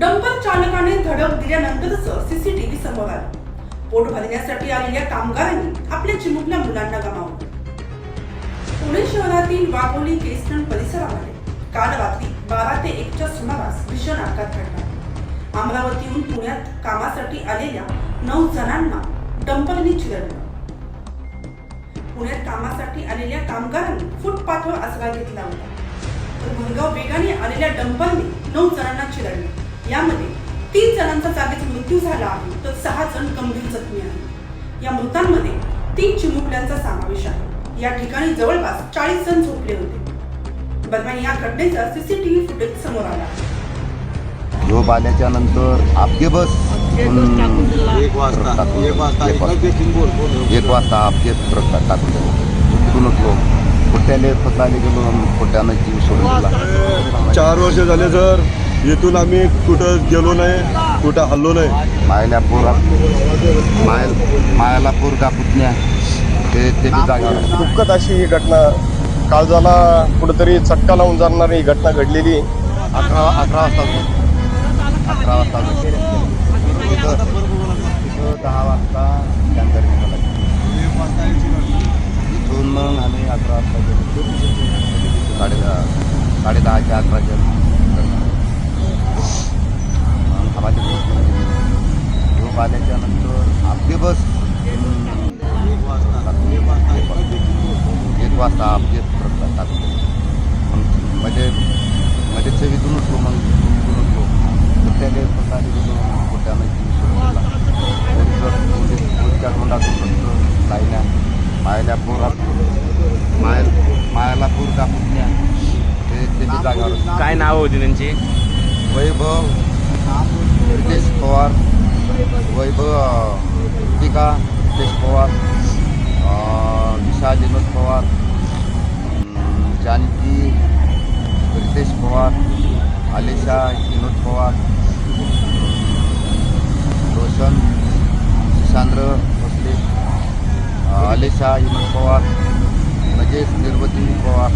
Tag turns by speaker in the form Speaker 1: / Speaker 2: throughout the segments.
Speaker 1: Dumper चालकाने धडक दिल्यानंतरच सीसीटीव्ही समोर आला। पोट भरण्यासाठी आलेल्या कामगारांनी आपल्या चिमुकल्या मुलांना गमावलं। पुणे शहरातील वाघोली केसनन परिसरामध्ये काल रात्री 12 ते 1 च्या सुमारास भीषण अपघात घडला। अमरावतीहून पुण्यात कामासाठी आलेल्या 9 जणांना डंपरने चिरडलं। पुण्यात कामासाठी आलेल्या कामगारांनी फुटपाथवर आसरा घेतला होता, तर भरधाव वेगाने आलेल्या डंपरने 9 जणांना चिरडले। यामध्ये 3 जणांचा जागीच मृत्यू झाला आहे, तर 6 जण गंभीर जखमी आहेत। या मृतांमध्ये 3 चिमुकल्यांचा समावेश आहे। या ठिकाणी जवळपास 40 जण झोपले होते। दरम्यान या घटनेचा सीसीटीव्ही फुटेज समोर आला।
Speaker 2: झोप आल्याच्या नंतर आपके बस 1 वाजता आपके ट्रक टाकून दिलं। तिथूनच लोक पोट्याले पत्राले गेलो, पोट्यानं जीव सोडून दिला।
Speaker 3: 4 वर्ष झाले सर, इथून आम्ही कुठं गेलो नाही, कुठं हल्लो नाही।
Speaker 2: मायलापूर का पुतण्या ते बी जागा
Speaker 3: दुःखद अशी ही घटना काळजाला कुठंतरी चटका लावून जाणारी ही घटना घडलेली।
Speaker 2: 11 वाजता 10 वाजता टँकर निघाला। इथून मग आम्ही 11 वाजता गेलो, 10:30 11 झोप आल्याच्या नंतर आपली बस 1 वाजता आपले ट्रक टाकून मग मध्ये सेवीतून उठलो, मग तिथून उठलो, कुठल्याने पत्राने गेलो, कुठल्यानं जीव सोडून दिला। पोलीसच्या तोंडातून फक्त लाईल्या मायलापूर का पुतण्या ते बी जागावर।
Speaker 4: काय नाव होती त्यांची?
Speaker 2: वैभव रितेश पवार, वैभव कृतिका रितेश पवार, विशाल विनोद पवार, जानकी रितेश पवार, आलिशा विनोद पवार, रोशन सुशांद्र भोसले, आलिशा विनोद पवार, नजेश निर्वती पवार,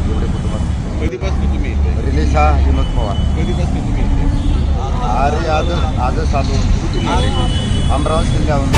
Speaker 2: एवढे कुटुंबात।
Speaker 3: कधीपासून तुम्ही
Speaker 2: रिलेशा विनोद पवार।
Speaker 3: कधीपासून तुम्ही
Speaker 2: अरे आजच आलो अमरावती जिल्ह्याहून।